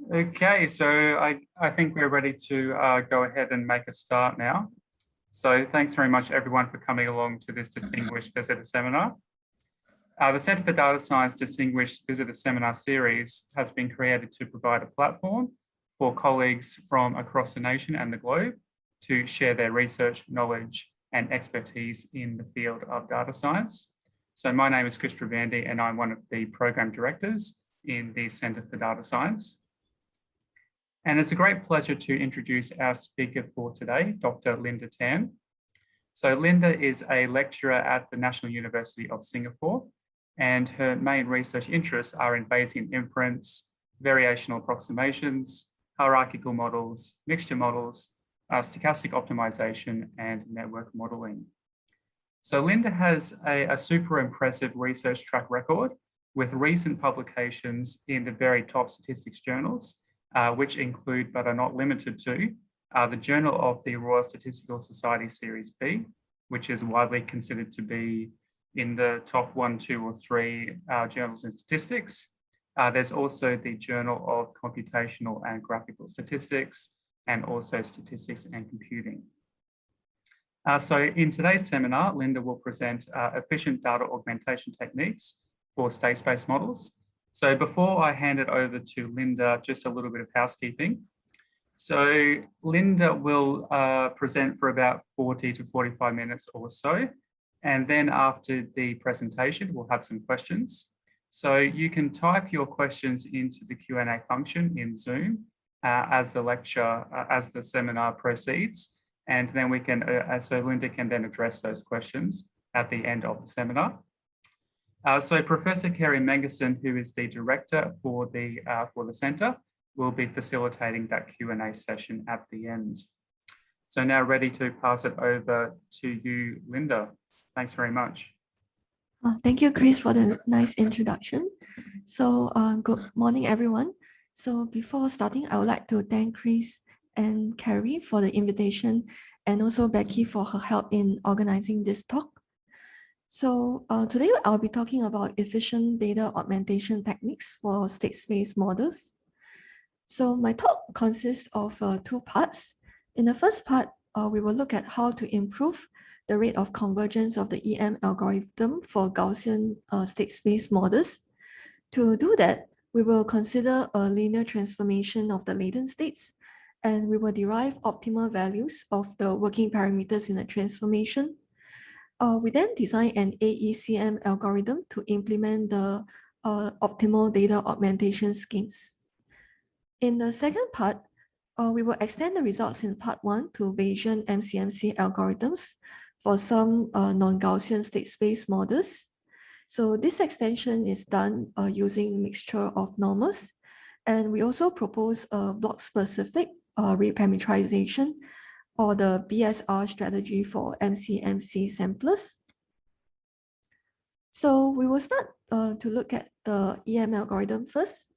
Okay, so I think we're ready to go ahead and make a start now. So thanks very much everyone for coming along to this Distinguished Visitor Seminar. The Centre for Data Science Distinguished Visitor Seminar Series has been created to provide a platform for colleagues from across the nation and the globe to share their research, knowledge and expertise in the field of data science. So my name is Chris Trivandi and I'm one of the program directors in the Centre for Data Science. And it's a great pleasure to introduce our speaker for today, Dr. Linda Tan. So Linda is a lecturer at the National University of Singapore, and her main research interests are in Bayesian inference, variational approximations, hierarchical models, mixture models, stochastic optimization, and network modeling. So Linda has a super impressive research track record with recent publications in the very top statistics journals, which include, but are not limited to, the Journal of the Royal Statistical Society Series B, which is widely considered to be in the top 1, 2, or 3 journals in statistics. There's also the Journal of Computational and Graphical Statistics, and also Statistics and Computing. So in today's seminar, Linda will present efficient data augmentation techniques for state space models. So before I hand it over to Linda, just a little bit of housekeeping. So Linda will present for about 40 to 45 minutes or so. And then after the presentation, we'll have some questions. So you can type your questions into the Q&A function in Zoom as the seminar proceeds. And then we can, so Linda can then address those questions at the end of the seminar. So Professor Kerry Mengerson, who is the director for the centre, will be facilitating that Q&A session at the end. So now ready to pass it over to you, Linda. Thanks very much. Thank you, Chris, for the nice introduction. So good morning, everyone. So before starting, I would like to thank Chris and Kerry for the invitation, and also Becky for her help in organizing this talk. So today I'll be talking about efficient data augmentation techniques for state space models. So my talk consists of 2 parts. In the first part, we will look at how to improve the rate of convergence of the EM algorithm for Gaussian state space models. To do that, we will consider a linear transformation of the latent states, and we will derive optimal values of the working parameters in the transformation. We then design an AECM algorithm to implement the optimal data augmentation schemes. In the second part, we will extend the results in part 1 to Bayesian MCMC algorithms for some non-Gaussian state space models. So this extension is done using mixture of normals, and we also propose a block-specific reparameterization, or the BSR strategy for MCMC samplers. So we will start to look at the EM algorithm first.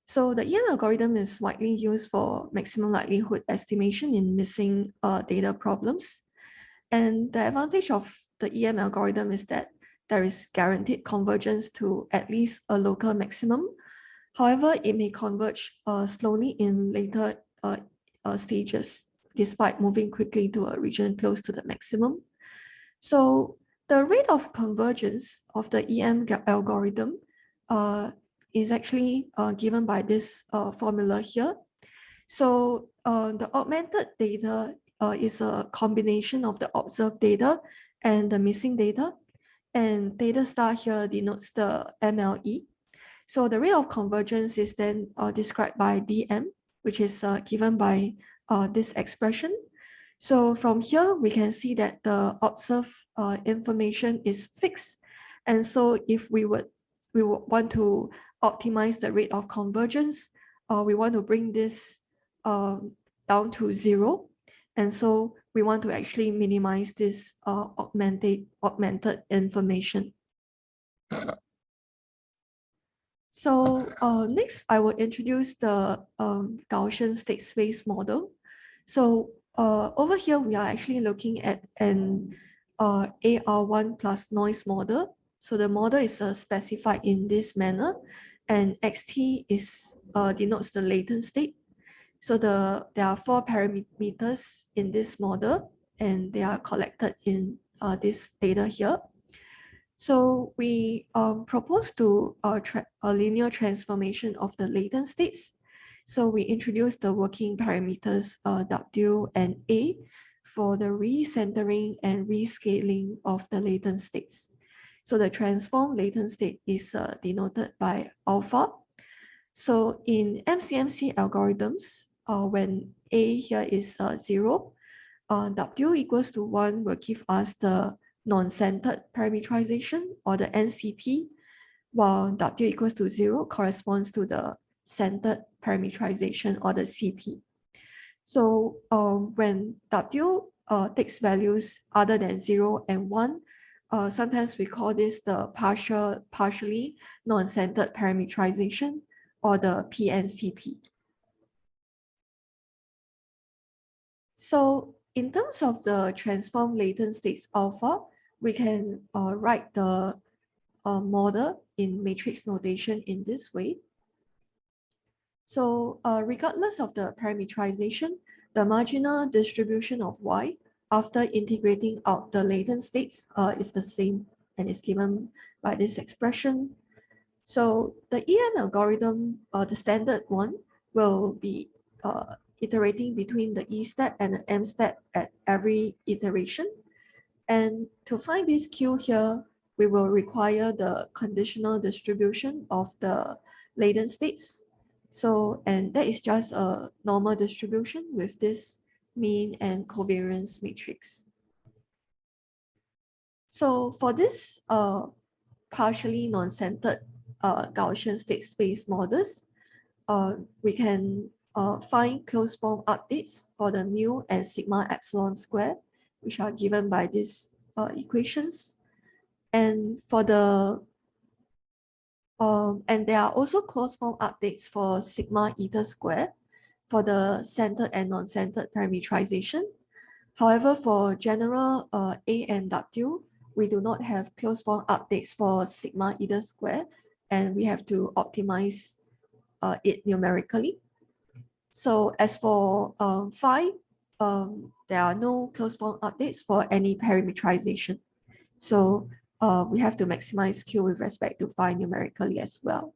So the EM algorithm is widely used for maximum likelihood estimation in missing data problems. And the advantage of the EM algorithm is that there is guaranteed convergence to at least a local maximum. However, it may converge slowly in later stages, despite moving quickly to a region close to the maximum. So the rate of convergence of the EM algorithm is actually given by this formula here. So the augmented data is a combination of the observed data and the missing data, and theta star here denotes the MLE. So the rate of convergence is then described by dm, which is given by this expression. So from here, we can see that the observed information is fixed. And so if we would want to optimize the rate of convergence, we want to bring this down to 0. And so we want to actually minimize this augmented information. So next, I will introduce the Gaussian state space model. So over here, we are actually looking at an AR1 plus noise model. So the model is specified in this manner, and XT is denotes the latent state. So there are 4 parameters in this model, and they are collected in this data here. So we propose to a linear transformation of the latent states. So we introduce the working parameters W and A for the recentering and rescaling of the latent states. So the transform latent state is denoted by alpha. So in MCMC algorithms, when A here is 0, W equals to 1 will give us the non-centered parameterization, or the NCP, while W equals to 0 corresponds to the centered parameterization, or the CP. So when W takes values other than 0 and 1, sometimes we call this the partially non-centered parameterization, or the PNCP. So in terms of the transform latent states alpha, we can write the model in matrix notation in this way. So regardless of the parameterization, the marginal distribution of Y after integrating out the latent states is the same, and is given by this expression. So the EM algorithm, the standard one, will be iterating between the E step and the M step at every iteration. And to find this Q here, we will require the conditional distribution of the latent states. So, and that is just a normal distribution with this mean and covariance matrix. So for this partially non-centered Gaussian state space models, we can find closed form updates for the mu and sigma epsilon square, which are given by these equations. And for the and there are also closed form updates for sigma eta square for the centered and non-centered parameterization. However, for general A and W, we do not have closed form updates for sigma eta square, and we have to optimize it numerically. So as for phi, there are no closed form updates for any parameterization. So we have to maximize Q with respect to phi numerically as well.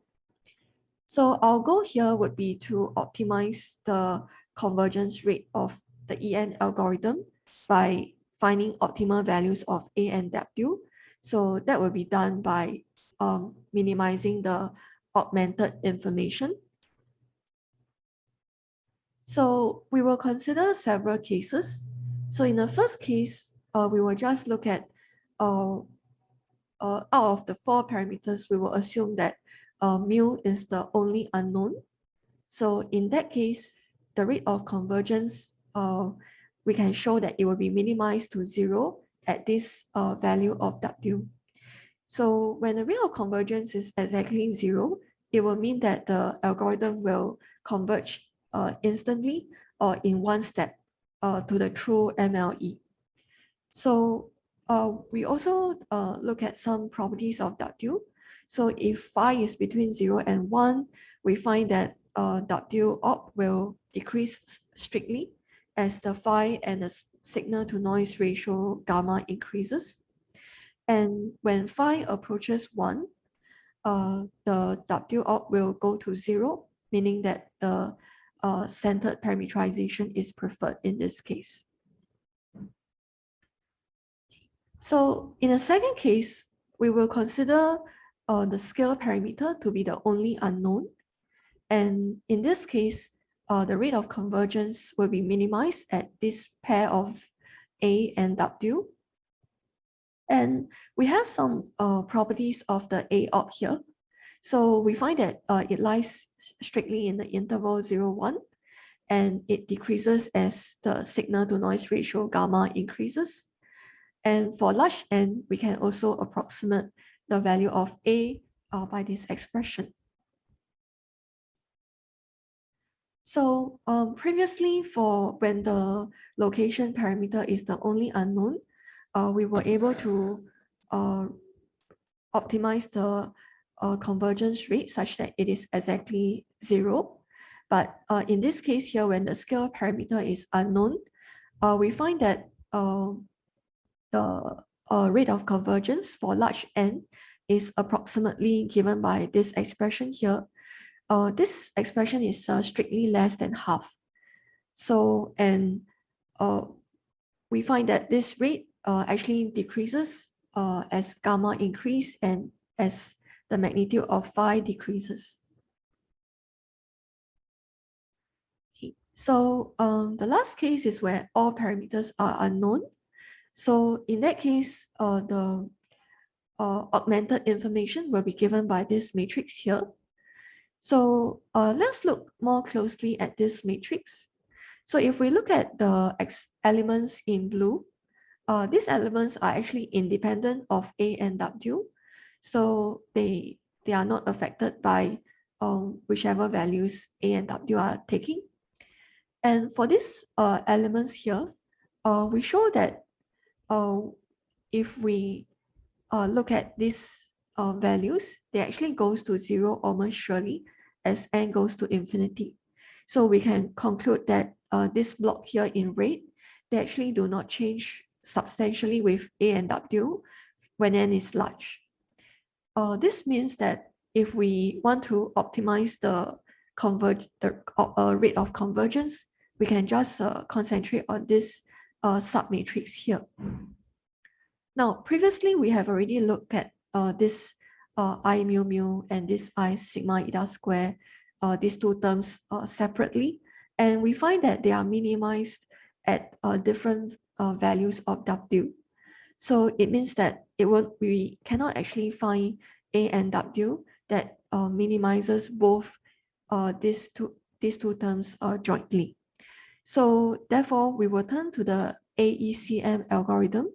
So our goal here would be to optimize the convergence rate of the EN algorithm by finding optimal values of A and W. So that will be done by minimizing the augmented information. So we will consider several cases. So in the first case, we will just look at out of the 4 parameters, we will assume that mu is the only unknown. So in that case, the rate of convergence, we can show that it will be minimized to 0 at this value of W. So when the rate of convergence is exactly 0, it will mean that the algorithm will converge instantly or in one step to the true MLE. So we also look at some properties of W. So if phi is between 0 and 1, we find that W op will decrease strictly as the phi and the signal to noise ratio gamma increases. And when phi approaches 1, the W op will go to 0, meaning that the centered parameterization is preferred in this case. So in the second case, we will consider the scale parameter to be the only unknown. And in this case, the rate of convergence will be minimized at this pair of A and W. And we have some properties of the A op here. So we find that it lies strictly in the interval 0, 1, and it decreases as the signal to noise ratio gamma increases. And for large N, we can also approximate the value of A by this expression. So previously, for when the location parameter is the only unknown, we were able to optimize the convergence rate such that it is exactly 0. But in this case here, when the scale parameter is unknown, we find that the rate of convergence for large n is approximately given by this expression here. This expression is strictly less than half. So, and we find that this rate actually decreases as gamma increase and as the magnitude of phi decreases. Okay. So the last case is where all parameters are unknown. So in that case, the augmented information will be given by this matrix here. So let's look more closely at this matrix. So if we look at the elements in blue, these elements are actually independent of A and W. So they are not affected by whichever values A and W are taking. And for these elements here, we show that if we look at these values, they actually goes to 0 almost surely as n goes to infinity. So we can conclude that this block here in red, they actually do not change substantially with A and W when n is large. This means that if we want to optimize the rate of convergence, we can just concentrate on this submatrix here. Now, previously, we have already looked at this I mu mu and this I sigma eta square, these two terms separately, and we find that they are minimized at different values of W. So it means that we cannot actually find A and W that minimizes both these two terms jointly. So therefore, we will turn to the AECM algorithm.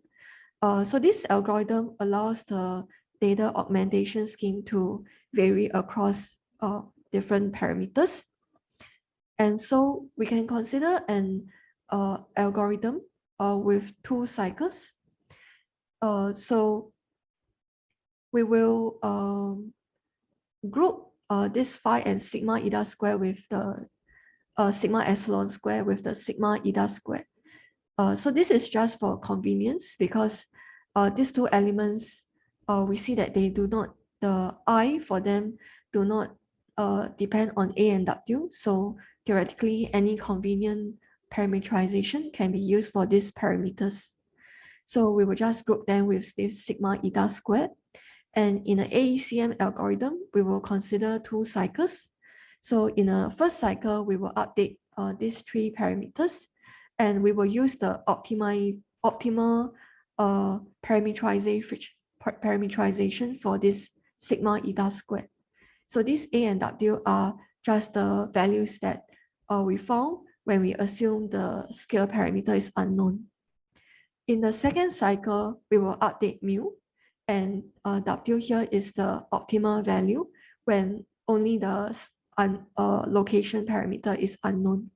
So this algorithm allows the data augmentation scheme to vary across different parameters. And so we can consider an algorithm with 2 cycles. So we will group this phi and sigma eta square with the sigma epsilon square with the sigma eta square. So this is just for convenience because these two elements, we see that they do not, the I for them do not depend on A and W. So theoretically, any convenient parameterization can be used for these parameters. So we will just group them with this sigma eta squared. And in an AECM algorithm, we will consider 2 cycles. So in a first cycle, we will update these 3 parameters, and we will use the optimal parameterization for this sigma eta squared. So these A and W are just the values that we found when we assume the scale parameter is unknown. In the second cycle, we will update mu, and W here is the optimal value when only the location parameter is unknown.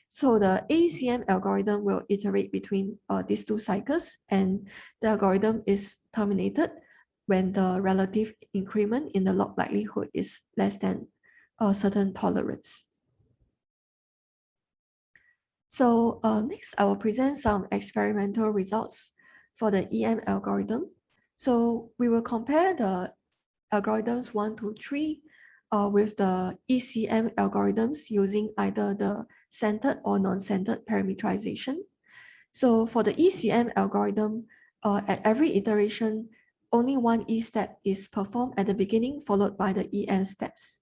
So the AECM algorithm will iterate between these 2 cycles, and the algorithm is terminated when the relative increment in the log likelihood is less than a certain tolerance. So next, I will present some experimental results for the EM algorithm. So we will compare the algorithms 1 to 3 with the ECM algorithms using either the centered or non-centered parameterization. So for the ECM algorithm, at every iteration, only one E step is performed at the beginning, followed by the EM steps.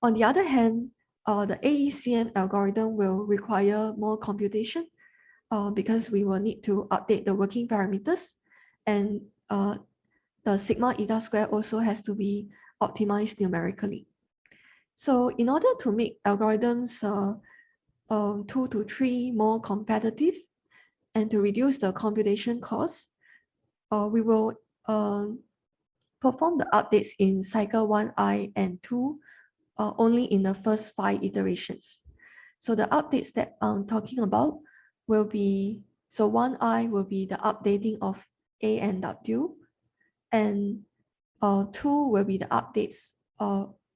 On the other hand, the AECM algorithm will require more computation because we will need to update the working parameters, and the sigma eta square also has to be optimized numerically. So in order to make algorithms 2 to 3 more competitive and to reduce the computation costs, we will perform the updates in cycle 1i and 2 only in the first 5 iterations. So the updates that I'm talking about will be, so 1i will be the updating of A and W, and 2 will be the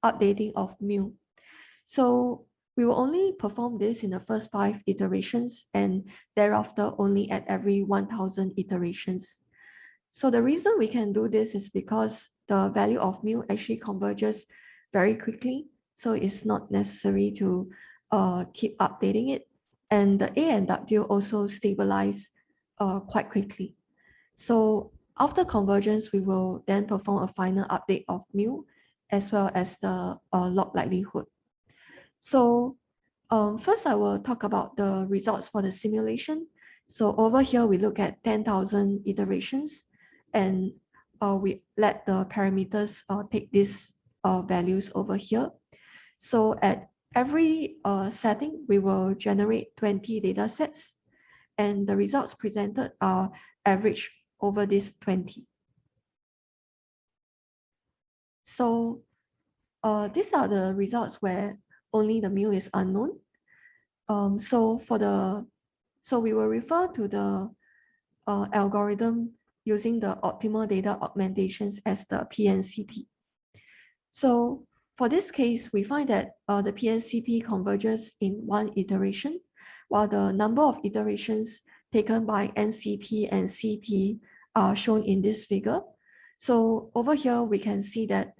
updating of mu. So we will only perform this in the first 5 iterations and thereafter only at every 1000 iterations. So the reason we can do this is because the value of mu actually converges very quickly. So it's not necessary to keep updating it. And the A and W also stabilize quite quickly. So after convergence, we will then perform a final update of mu as well as the log likelihood. So first I will talk about the results for the simulation. So over here, we look at 10,000 iterations and we let the parameters take these values over here. So at every setting, we will generate 20 data sets and the results presented are averaged over these 20. So these are the results where only the mu is unknown. So we will refer to the algorithm using the optimal data augmentations as the PNCP. So for this case, we find that the PNCP converges in one iteration, while the number of iterations taken by NCP and CP are shown in this figure. So over here, we can see that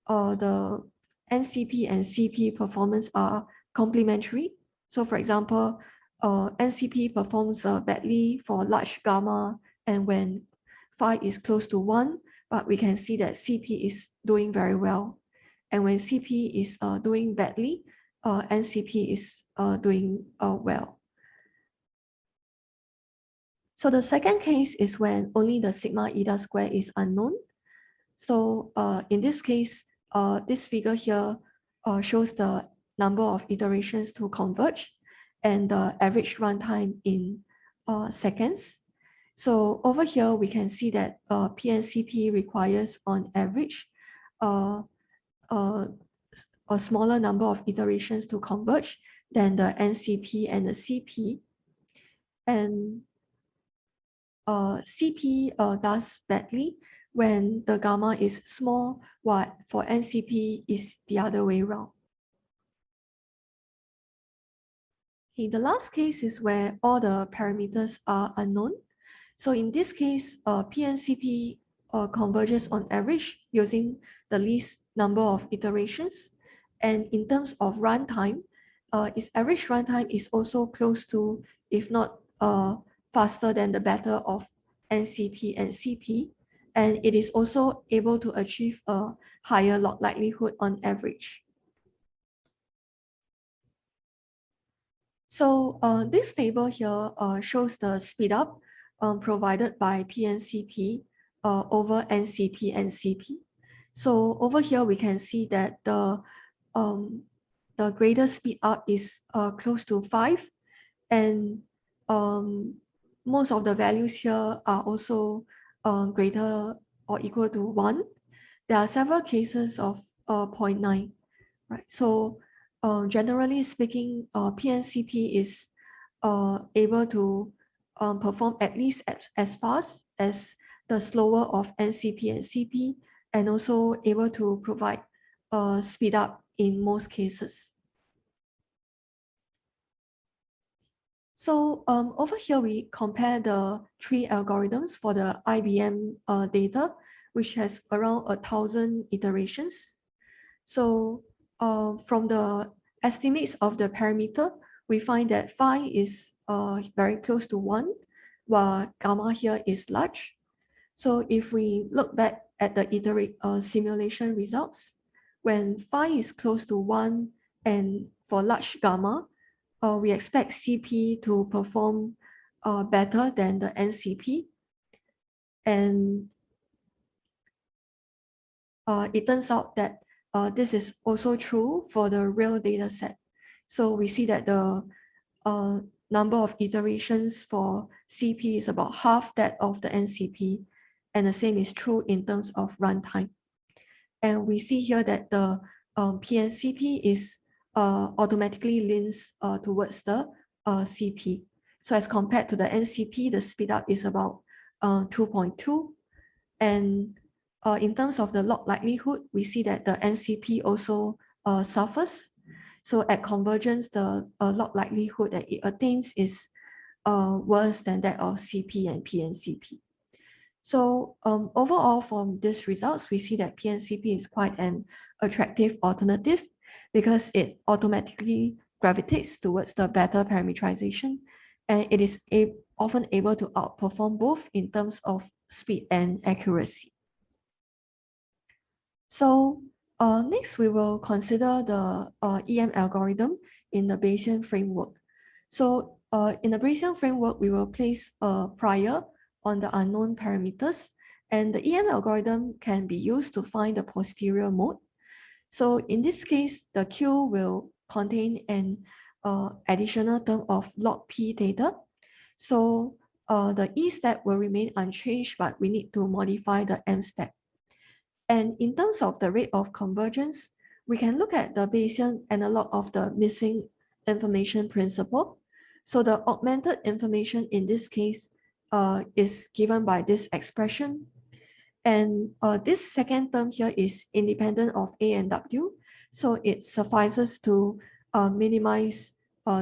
the NCP and CP performance are complementary. So for example, NCP performs badly for large gamma and when phi is close to 1, but we can see that CP is doing very well. And when CP is doing badly, NCP is doing well. So the second case is when only the sigma eta square is unknown. So in this case, this figure here shows the number of iterations to converge and the average runtime in seconds. So over here, we can see that PNCP requires on average a smaller number of iterations to converge than the NCP and the CP. And CP does badly when the gamma is small, while for NCP is the other way around. Okay, the last case is where all the parameters are unknown. So in this case, PNCP converges on average using the least number of iterations. And in terms of runtime, its average runtime is also close to, if not faster than the better of NCP and CP. And it is also able to achieve a higher log likelihood on average. So this table here shows the speed up provided by PNCP over NCP and CP. So over here, we can see that the greater speed up is close to 5. And most of the values here are also greater or equal to 1. There are several cases of 0.9, right? So generally speaking, PNCP is able to perform at least as fast as the slower of NCP and CP, and also able to provide speed up in most cases. So over here, we compare the 3 algorithms for the IBM data, which has around 1,000 iterations. So from the estimates of the parameter, we find that phi is very close to 1, while gamma here is large. So if we look back at the simulation results, when phi is close to 1 and for large gamma, we expect CP to perform better than the NCP. And it turns out that this is also true for the real data set. So we see that the number of iterations for CP is about half that of the NCP, and the same is true in terms of runtime. And we see here that the PNCP is automatically leans towards the CP. So as compared to the NCP, the speed up is about 2.2. And in terms of the log likelihood, we see that the NCP also suffers. So at convergence, the log likelihood that it attains is worse than that of CP and PNCP. So overall, from these results, we see that PNCP is quite an attractive alternative because it automatically gravitates towards the better parameterization, and it is often able to outperform both in terms of speed and accuracy. So next, we will consider the EM algorithm in the Bayesian framework. So in the Bayesian framework, we will place a prior on the unknown parameters, and the EM algorithm can be used to find the posterior mode. So in this case, the Q will contain an additional term of log P theta. So the E step will remain unchanged, but we need to modify the M step. And in terms of the rate of convergence, we can look at the Bayesian analog of the missing information principle. So the augmented information in this case is given by this expression. And this second term here is independent of A and W. So it suffices to minimize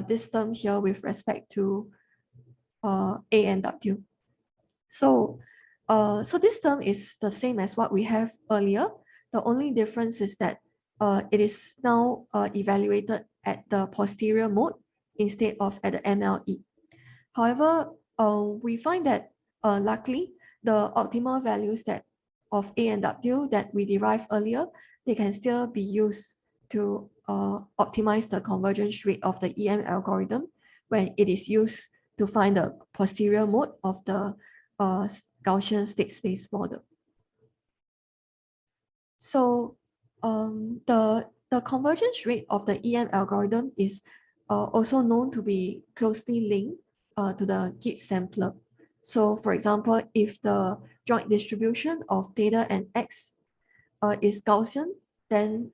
this term here with respect to A and W. So this term is the same as what we have earlier. The only difference is that it is now evaluated at the posterior mode instead of at the MLE. However, we find that luckily the optimal values that of A and W that we derived earlier, they can still be used to optimize the convergence rate of the EM algorithm when it is used to find the posterior mode of the Gaussian state space model. So the convergence rate of the EM algorithm is also known to be closely linked to the Gibbs sampler. So for example, if the joint distribution of theta and x is Gaussian, then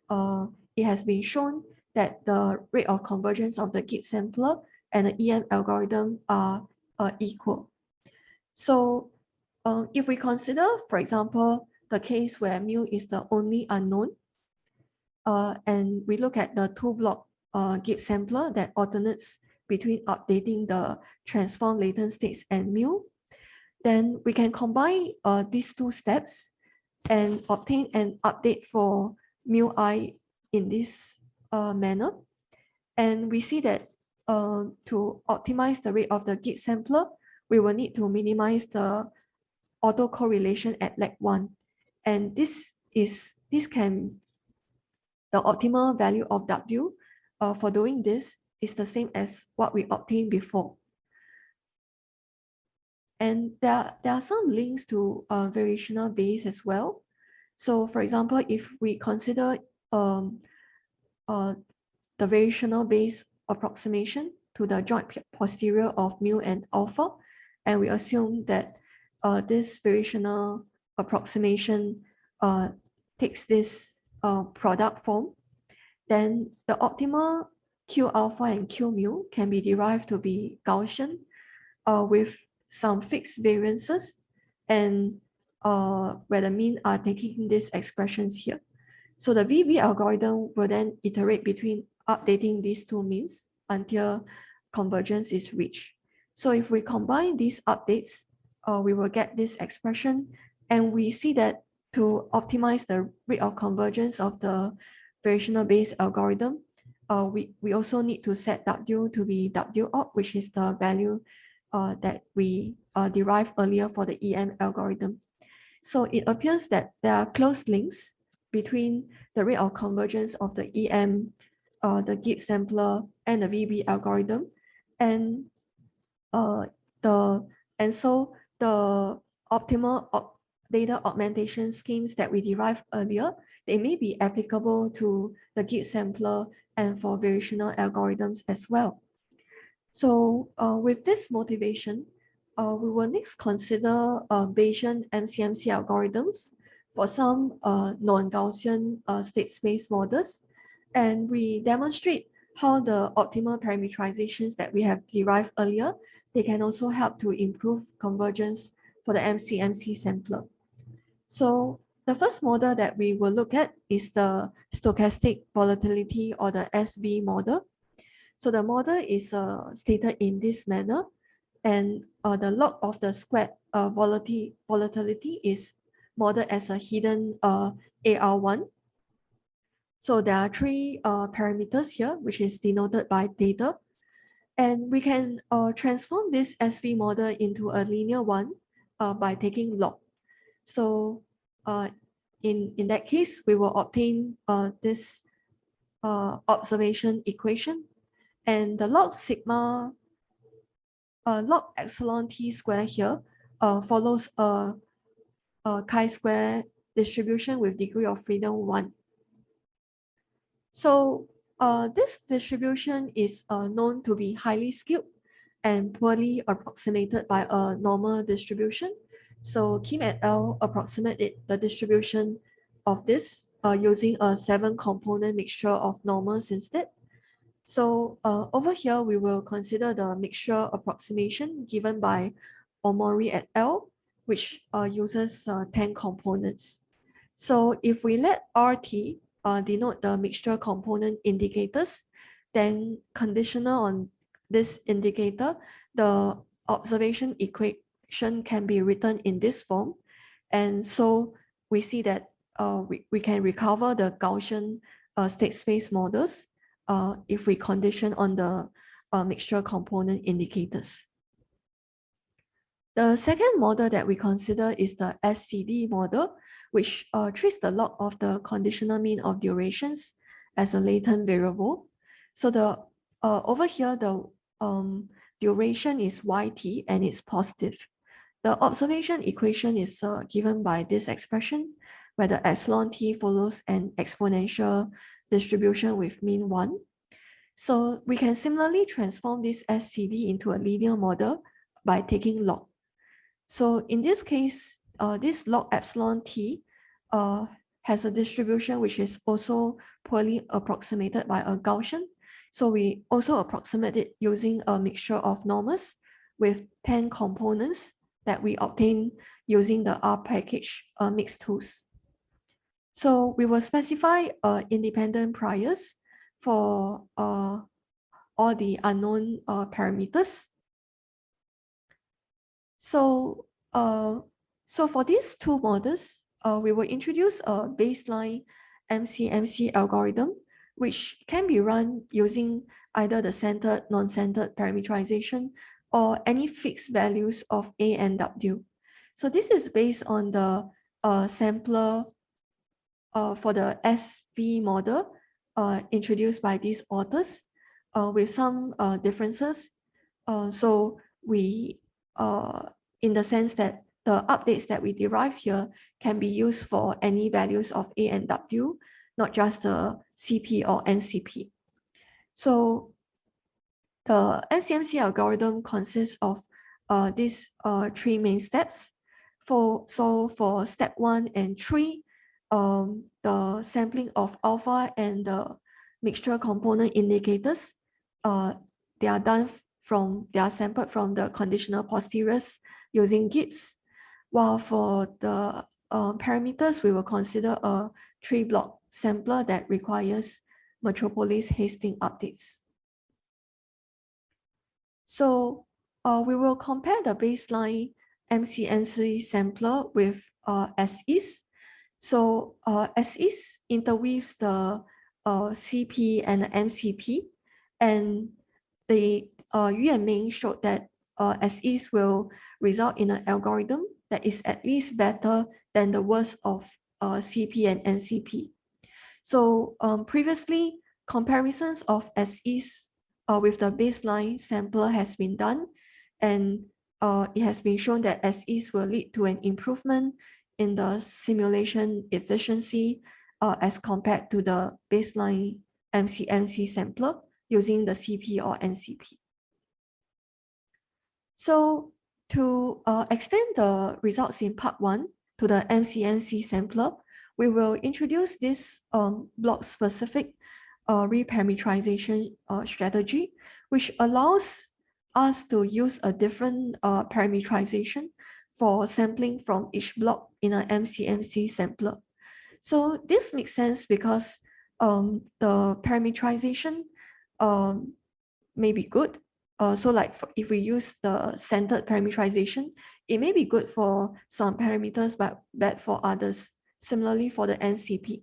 it has been shown that the rate of convergence of the Gibbs sampler and the EM algorithm are equal. So if we consider, for example, the case where mu is the only unknown, and we look at the two-block Gibbs sampler that alternates between updating the transform latent states and mu, then we can combine these two steps and obtain an update for mu I in this manner. And we see that to optimize the rate of the Gibbs sampler, we will need to minimize the autocorrelation at leg 1. And the optimal value of W for doing this is the same as what we obtained before. And there are some links to variational base as well. So for example, if we consider the variational base approximation to the joint posterior of mu and alpha, and we assume that this variational approximation takes this product form, then the optimal Q alpha and Q mu can be derived to be Gaussian with some fixed variances, and where the mean are taking these expressions here. So the VB algorithm will then iterate between updating these two means until convergence is reached. So if we combine these updates, we will get this expression, and we see that to optimize the rate of convergence of the variational base algorithm, we also need to set W to be W op, which is the value that we derived earlier for the EM algorithm. So it appears that there are close links between the rate of convergence of the EM, the Gibbs sampler, and the VB algorithm, and so the optimal data augmentation schemes that we derived earlier, they may be applicable to the Gibbs sampler and for variational algorithms as well. So with this motivation, we will next consider Bayesian MCMC algorithms for some non-Gaussian state space models. And we demonstrate how the optimal parameterizations that we have derived earlier, they can also help to improve convergence for the MCMC sampler. So The first model that we will look at is the stochastic volatility, or the SV model. So the model is stated in this manner, and the log of the squared volatility is modeled as a hidden AR1. So there are three parameters here, which is denoted by theta. And we can transform this SV model into a linear one by taking log. So in that case, we will obtain this observation equation, and the log sigma, log epsilon t square here follows a chi-square distribution with degree of freedom 1. So this distribution is known to be highly skewed and poorly approximated by a normal distribution. So Kim et al. Approximated the distribution of this using a 7-component mixture of normals instead. So over here, we will consider the mixture approximation given by Omori et al., which uses 10 components. So if we let RT denote the mixture component indicators, then conditional on this indicator, the observation equation can be written in this form. And so we see that we can recover the Gaussian state space models if we condition on the mixture component indicators. The second model that we consider is the SCD model, which treats the log of the conditional mean of durations as a latent variable. So the over here, the duration is YT and it's positive. The observation equation is given by this expression, where the epsilon t follows an exponential distribution with mean 1. So we can similarly transform this SCD into a linear model by taking log. So in this case, this log epsilon t has a distribution which is also poorly approximated by a Gaussian. So we also approximate it using a mixture of normals with 10 components that we obtain using the R package mixed tools. So we will specify independent priors for all the unknown parameters. So for these two models, we will introduce a baseline MCMC algorithm, which can be run using either the centered, non-centered parameterization or any fixed values of A and W. So this is based on the sampler for the SV model introduced by these authors with some differences. So we, in the sense that the updates that we derive here can be used for any values of A and W, not just the CP or NCP. So the MCMC algorithm consists of these three main steps. So for step 1 and 3, the sampling of alpha and the mixture component indicators, they are sampled from the conditional posteriors using Gibbs. While for the parameters, we will consider a 3-block sampler that requires Metropolis Hastings updates. So we will compare the baseline MCMC sampler with SIS. So SIS interweaves the CP and the MCP, and the Yu and Ming showed that SIS will result in an algorithm that is at least better than the worst of CP and NCP. So previously, comparisons of SIS with the baseline sampler has been done, and it has been shown that SIS will lead to an improvement in the simulation efficiency as compared to the baseline MCMC sampler using the CP or NCP. So to extend the results in part 1 to the MCMC sampler, we will introduce this block-specific reparameterization strategy, which allows us to use a different parameterization for sampling from each block in a MCMC sampler. So this makes sense because the parameterization may be good. So like if we use the centered parameterization, it may be good for some parameters, but bad for others. Similarly for the NCP.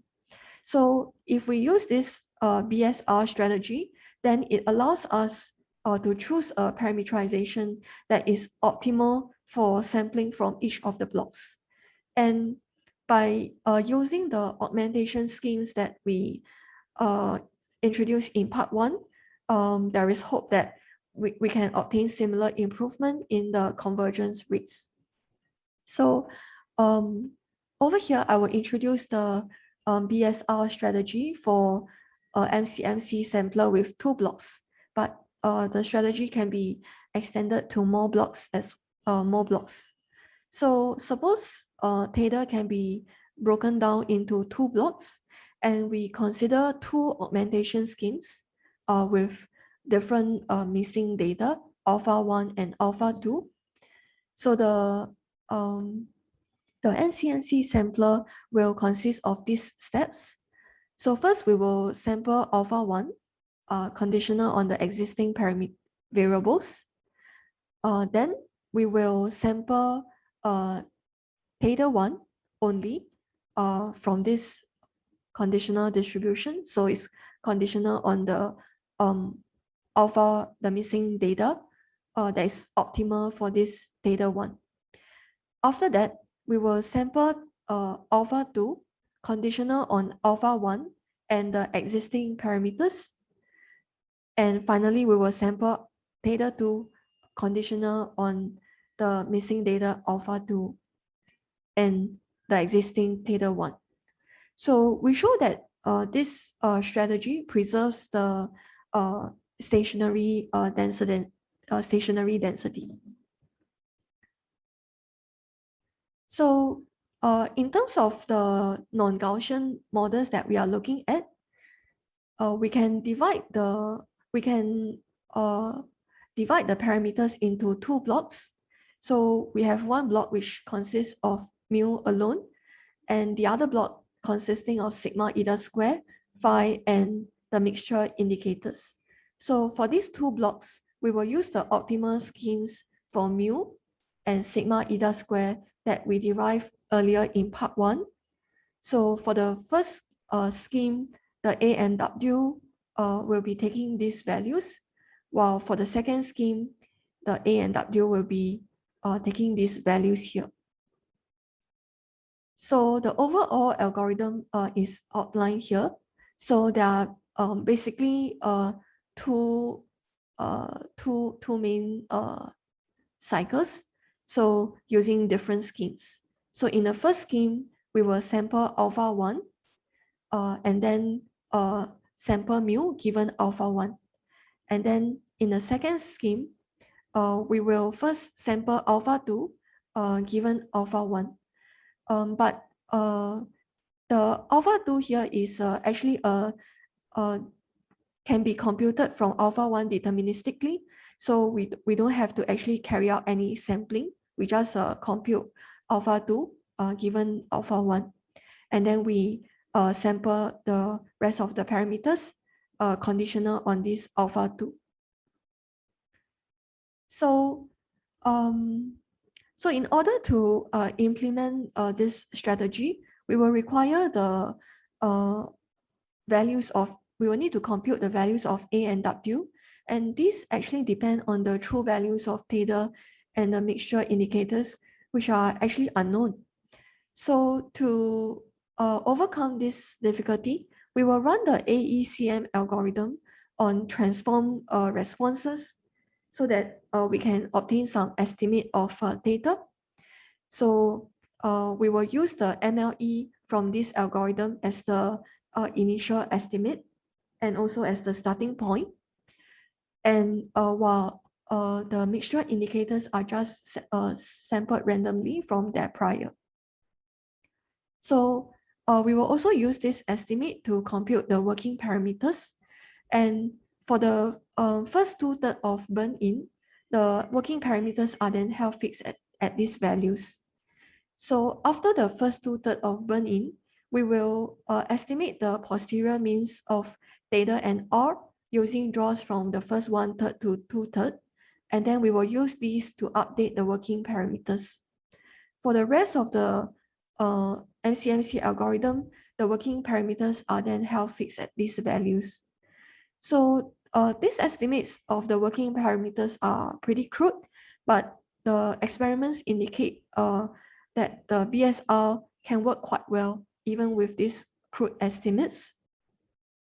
So if we use this BSR strategy, then it allows us to choose a parameterization that is optimal for sampling from each of the blocks. And by using the augmentation schemes that we introduced in part 1, there is hope that we can obtain similar improvement in the convergence rates. So over here, I will introduce the BSR strategy for MCMC sampler with 2 blocks, but the strategy can be extended to more blocks as more blocks. So suppose theta can be broken down into 2 blocks, and we consider 2 augmentation schemes with different missing data, alpha 1 and alpha 2. So the NCMC sampler will consist of these steps. So first we will sample alpha 1, conditional on the existing parameter variables. Then we will sample theta 1 only from this conditional distribution. So it's conditional on the alpha, the missing data that is optimal for this theta 1. After that, we will sample alpha 2 conditional on alpha 1 and the existing parameters. And finally, we will sample theta 2 conditional on the missing data alpha 2 and the existing theta 1. So we show that this strategy preserves the stationary density. So in terms of the non-Gaussian models that we are looking at, we can divide the parameters into 2 blocks. So we have one block which consists of mu alone, and the other block consisting of sigma eta square, phi, and the mixture indicators. So for these 2 blocks, we will use the optimal schemes for mu and sigma eta square that we derived earlier in part 1. So for the first scheme, the A and W will be taking these values, while for the second scheme, the A and W will be taking these values here. So the overall algorithm is outlined here. So there are basically two main cycles. So using different schemes. So in the first scheme, we will sample alpha 1 and then sample mu given alpha 1. And then in the second scheme, we will first sample alpha 2 given alpha 1. But the alpha 2 here is actually can be computed from alpha 1 deterministically. So we don't have to actually carry out any sampling. We just compute alpha 2 given alpha 1. And then we sample the rest of the parameters conditional on this alpha 2. So in order to implement this strategy, we will require the we will need to compute the values of A and W. And these actually depend on the true values of theta and the mixture indicators, which are actually unknown. So to overcome this difficulty, we will run the AECM algorithm on transform responses so that we can obtain some estimate of theta. So we will use the MLE from this algorithm as the initial estimate and also as the starting point. And while the mixture indicators are just sampled randomly from their prior. So we will also use this estimate to compute the working parameters. And for the first 2/3 of burn-in, the working parameters are then held fixed at these values. So after the first 2/3 of burn-in, we will estimate the posterior means of theta and R using draws from the first 1/3 to 2/3, and then we will use these to update the working parameters. For the rest of the MCMC algorithm, the working parameters are then held fixed at these values. So these estimates of the working parameters are pretty crude, but the experiments indicate that the BSR can work quite well even with these crude estimates.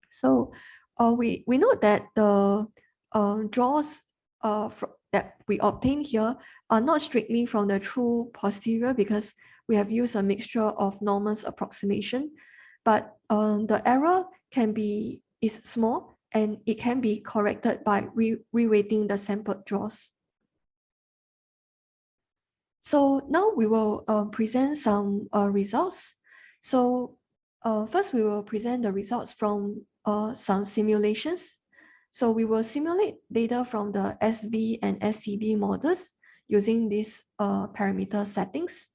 So we note that the draws that we obtain here are not strictly from the true posterior because we have used a mixture of Norman's approximation, but the error is small and it can be corrected by reweighting the sampled draws. So now we will present some results. So first we will present the results from some simulations. So we will simulate data from the SV and SCD models using these parameter settings.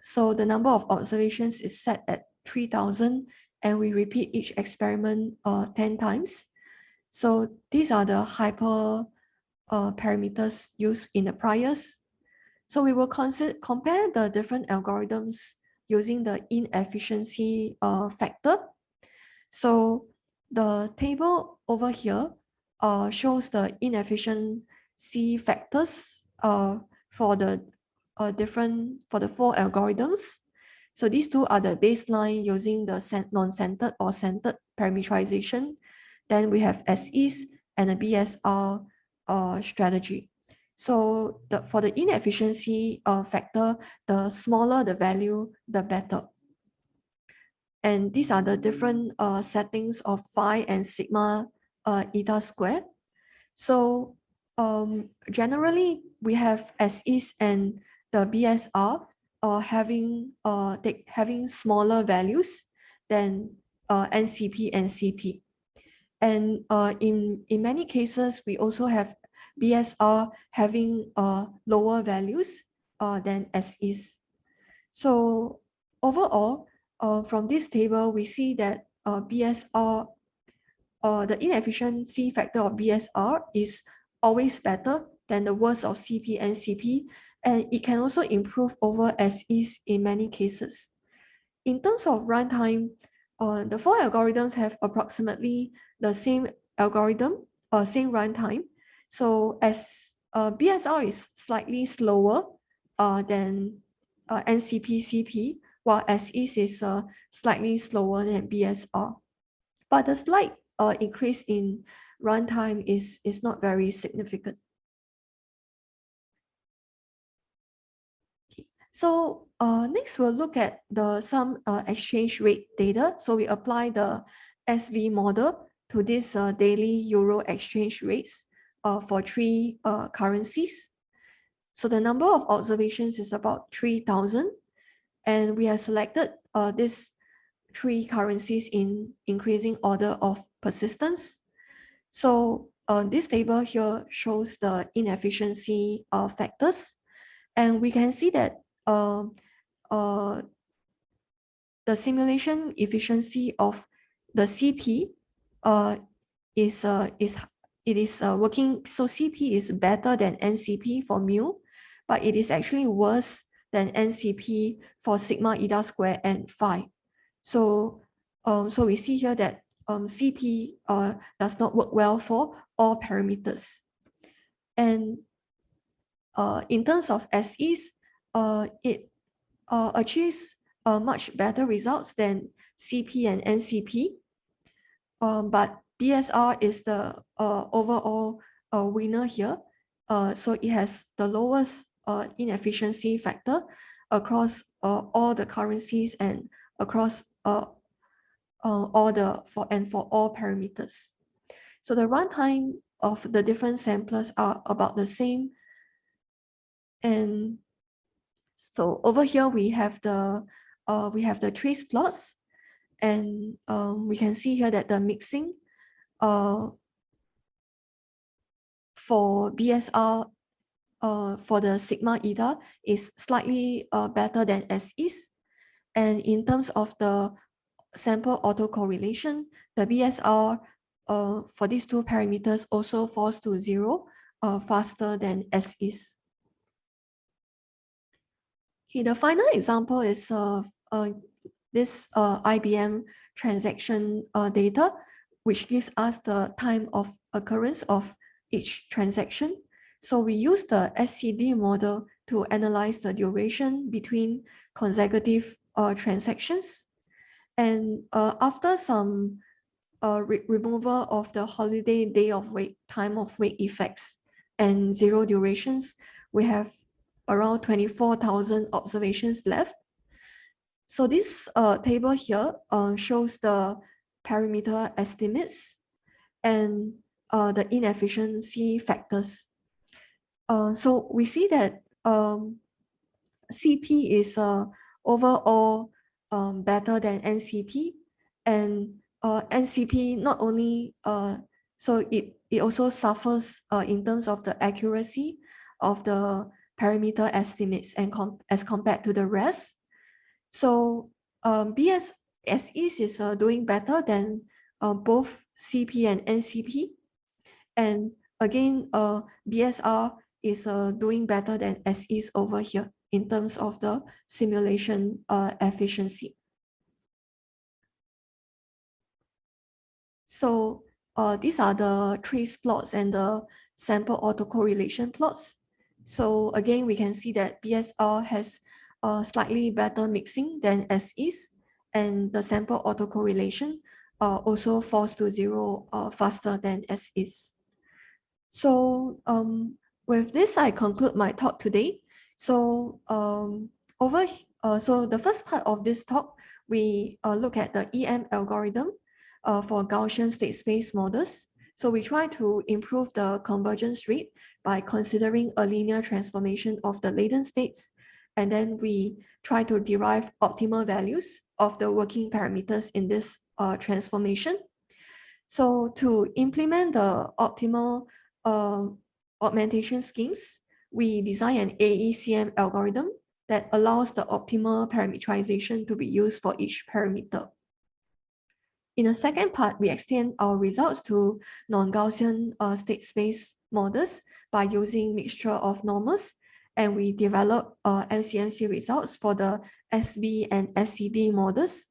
So the number of observations is set at 3,000 and we repeat each experiment 10 times. So these are the hyper parameters used in the priors. So we will compare the different algorithms using the inefficiency factor. So the table over here shows the inefficiency factors for the 4 algorithms. So these two are the baseline using the non-centered or centered parameterization. Then we have SEs and a BSR strategy. So for the inefficiency factor, the smaller the value, the better. And these are the different settings of phi and sigma eta squared. So generally, we have SEs and the BSR having smaller values than NCP and CP. And in many cases, we also have BSR having lower values than SEs. So overall, from this table, we see that BSR, the inefficiency factor of BSR is always better than the worst of CP and CP, and it can also improve over SEs in many cases. In terms of runtime, the 4 algorithms have approximately the same algorithm, same runtime. So as BSR is slightly slower than NCP CP, while SEs is slightly slower than BSR. But the slight increase in runtime is not very significant. So next we'll look at some exchange rate data. So we apply the SV model to this daily euro exchange rates for 3 currencies. So the number of observations is about 3,000, and we have selected these 3 currencies in increasing order of persistence. So this table here shows the inefficiency factors, and we can see that the simulation efficiency of the CP is working. So CP is better than NCP for mu, but it is actually worse than NCP for sigma eta square and phi. So so we see here that CP does not work well for all parameters. And in terms of SEs, it achieves much better results than CP and NCP. But BSR is the overall winner here. So it has the lowest inefficiency factor across all the currencies and across for all parameters. So the runtime of the different samplers are about the same. And so over here we have the trace plots, and we can see here that the mixing for BSR for the sigma eta is slightly better than S is. And in terms of the sample autocorrelation, the BSR for these two parameters also falls to 0 faster than S is. Okay, the final example is this IBM transaction data, which gives us the time of occurrence of each transaction. So we use the SCD model to analyze the duration between consecutive transactions. And after some removal of the holiday day of wait, time of wait effects and zero durations, we have around 24,000 observations left. So this table here shows the parameter estimates and the inefficiency factors. So we see that CP is overall better than NCP, and NCP not only so it also suffers in terms of the accuracy of the parameter estimates and as compared to the rest. So BSS is doing better than both CP and NCP, and again BSR is doing better than SEs over here in terms of the simulation efficiency. So these are the trace plots and the sample autocorrelation plots. So again, we can see that BSR has slightly better mixing than SEs, and the sample autocorrelation also falls to 0 faster than SEs. So with this, I conclude my talk today. So so the first part of this talk, we look at the EM algorithm for Gaussian state space models. So we try to improve the convergence rate by considering a linear transformation of the latent states. And then we try to derive optimal values of the working parameters in this transformation. So to implement the optimal augmentation schemes, we design an AECM algorithm that allows the optimal parameterization to be used for each parameter. In the second part, we extend our results to non-Gaussian state space models by using mixture of normals, and we develop MCMC results for the SB and SCD models.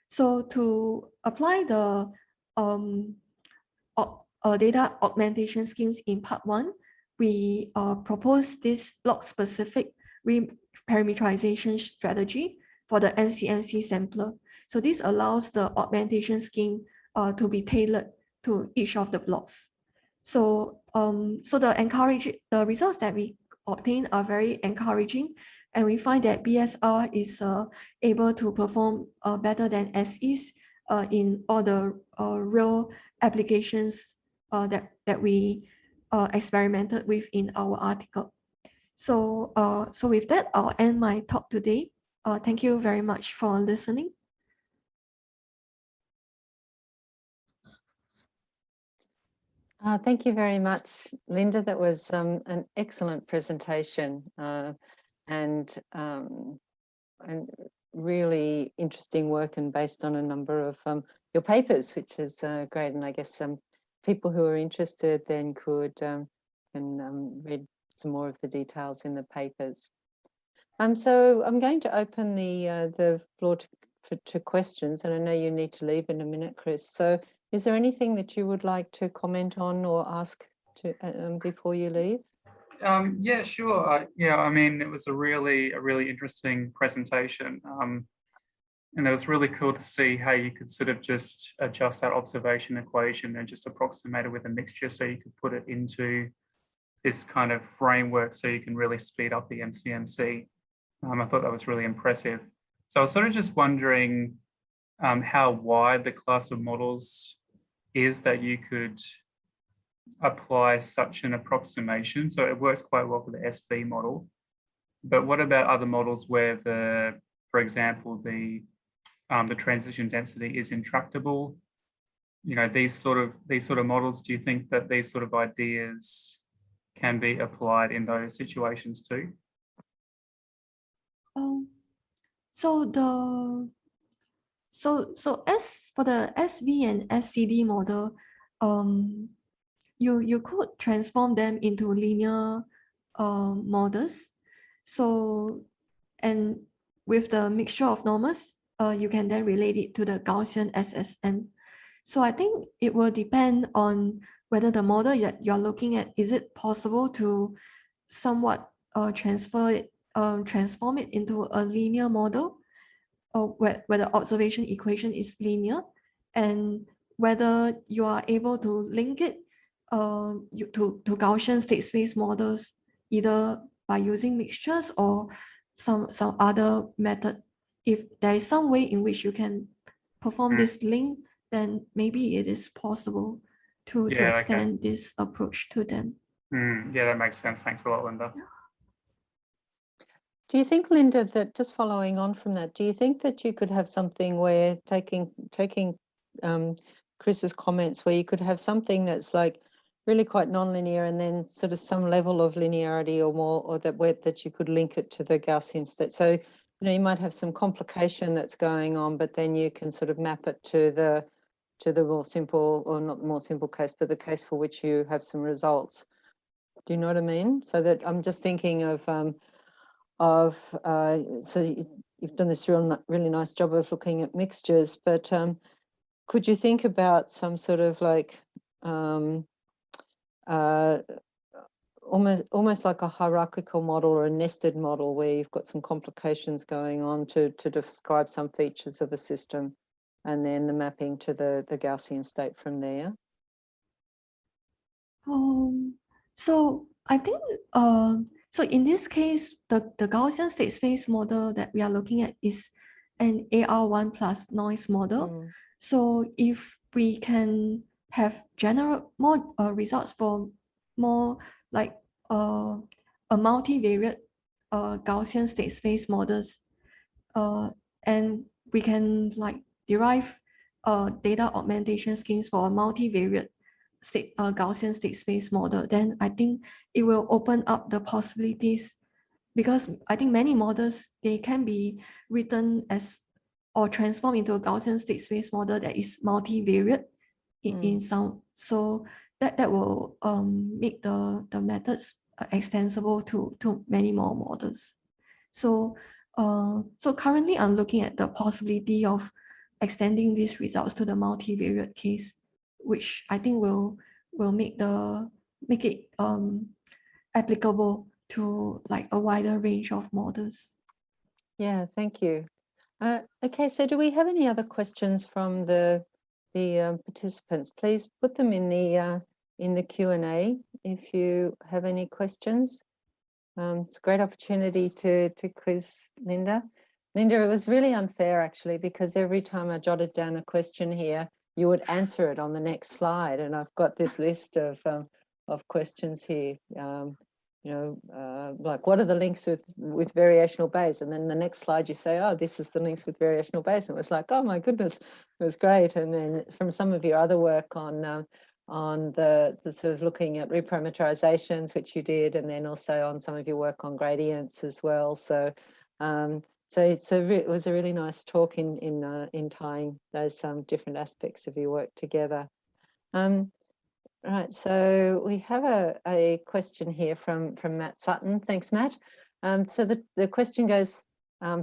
So to apply the data augmentation schemes in part 1, we propose this block-specific reparameterization strategy for the MCMC sampler. So this allows the augmentation scheme to be tailored to each of the blocks. So the results that we obtain are very encouraging, and we find that BSR is able to perform better than SEs in all the real applications that we experimented with in our article. So with that, I'll end my talk today. Thank you very much for listening. Thank you very much, Linda. That was an excellent presentation and really interesting work, and based on a number of your papers, which is great. And I guess people who are interested then could read some more of the details in the papers. So I'm going to open the floor to questions, and I know you need to leave in a minute, Chris. So is there anything that you would like to comment on or ask to before you leave? Yeah, sure. Yeah, I mean, it was a really interesting presentation. And it was really cool to see how you could sort of just adjust that observation equation and just approximate it with a mixture, so you could put it into this kind of framework so you can really speed up the MCMC. I thought that was really impressive. So I was sort of just wondering how wide the class of models is that you could apply such an approximation. So it works quite well for the SB model, but what about other models where for example, the transition density is intractable? You know, these sort of models, do you think that these sort of ideas can be applied in those situations too? So as for the SV and SCD model, you could transform them into linear models. So, and with the mixture of normals, you can then relate it to the Gaussian SSM. So I think it will depend on whether the model that you're looking at, is it possible to somewhat transform it into a linear model, or where the observation equation is linear, and whether you are able to link it to Gaussian state space models, either by using mixtures or some other method. If there is some way in which you can perform this link, then maybe it is possible to Yeah, okay. extend this approach to them. Yeah, that makes sense. Thanks a lot, Linda. Do you think, Linda, that just following on from that, do you think that you could have something where taking Chris's comments, where you could have something that's like really quite nonlinear and then sort of some level of linearity or more, or that you could link it to the Gaussian state? So, you know, you might have some complication that's going on, but then you can sort of map it to the more simple, or not more simple case, but the case for which you have some results. Do you know what I mean? So that I'm just thinking of so you've done this really nice job of looking at mixtures, but could you think about some sort of like almost like a hierarchical model or a nested model, where you've got some complications going on to describe some features of a system, and then the mapping to the Gaussian state from there? So I think so in this case, the Gaussian state space model that we are looking at is an AR1 plus noise model. So if we can have more results for more like a multivariate Gaussian state space models, and we can like derive data augmentation schemes for a multivariate Gaussian state space model, then I think it will open up the possibilities, because I think many models, they can be written as or transformed into a Gaussian state space model that is multivariate in some. So that will make the methods extensible to many more models. So so currently I'm looking at the possibility of extending these results to the multivariate case, which I think will make it applicable to like a wider range of models. Yeah, thank you. Okay, so do we have any other questions from the participants? Please put them in the Q&A if you have any questions. It's a great opportunity to quiz Linda. Linda, it was really unfair actually, because every time I jotted down a question here, you would answer it on the next slide, and I've got this list of questions here. You know, like, what are the links with variational Bayes? And then the next slide you say, oh, this is the links with variational Bayes. And it was like, oh my goodness, it was great. And then from some of your other work on the sort of looking at reparameterizations, which you did, and then also on some of your work on gradients as well. So it was a really nice talk in tying those different aspects of your work together. Right, so we have a question here from Matt Sutton. Thanks, Matt. So the question goes,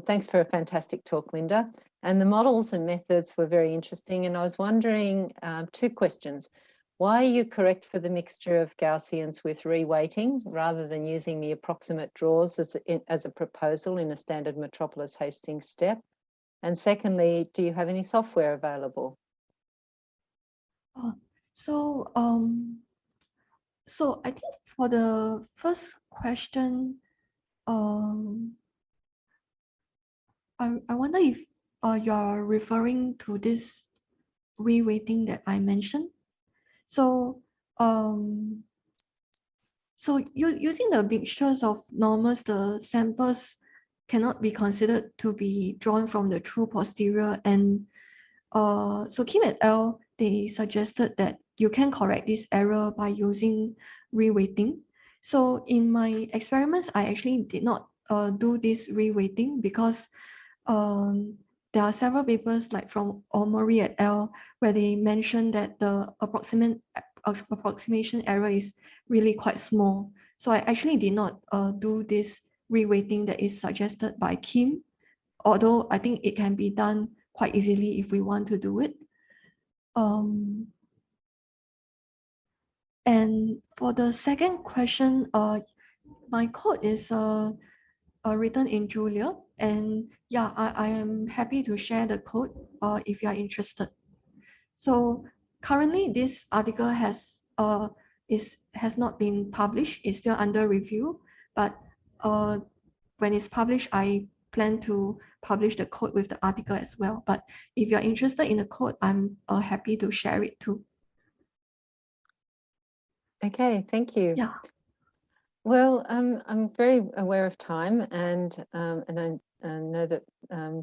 thanks for a fantastic talk, Linda. And the models and methods were very interesting. And I was wondering, two questions. Why are you correct for the mixture of Gaussians with reweighting rather than using the approximate draws as a proposal in a standard Metropolis Hastings step? And secondly, do you have any software available? So I think for the first question, I wonder if you're referring to this reweighting that I mentioned. So using the mixtures of normals, the samples cannot be considered to be drawn from the true posterior. And so Kim et al., they suggested that you can correct this error by using reweighting. So in my experiments, I actually did not do this reweighting because there are several papers like from Omori et al. Where they mentioned that the approximation error is really quite small. So I actually did not do this reweighting that is suggested by Kim, although I think it can be done quite easily if we want to do it. And for the second question, my code is written in Julia, and yeah, I am happy to share the code if you are interested. So currently, this article has not been published. It's still under review, but when it's published, I plan to publish the code with the article as well. But if you're interested in the code, I'm happy to share it too. Okay, thank you. Yeah. Well, I'm very aware of time, and I know that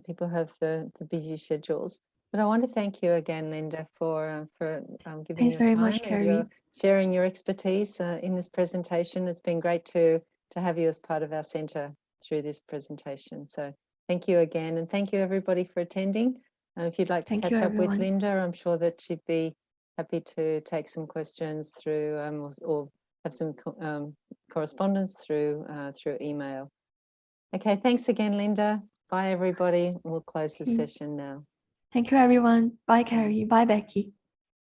people have the busy schedules. But I want to thank you again, Linda, for giving Thanks your very time much, and Carrie. your sharing your expertise in this presentation. It's been great to have you as part of our centre through this presentation. So thank you again, and thank you everybody for attending. If you'd like to Thank catch you, up with everyone. Linda, I'm sure that she'd be happy to take some questions through or have some correspondence through email. Okay, thanks again, Linda. Bye, everybody. We'll close the Okay. session now. Thank you, everyone. Bye, Carrie. Bye, Becky.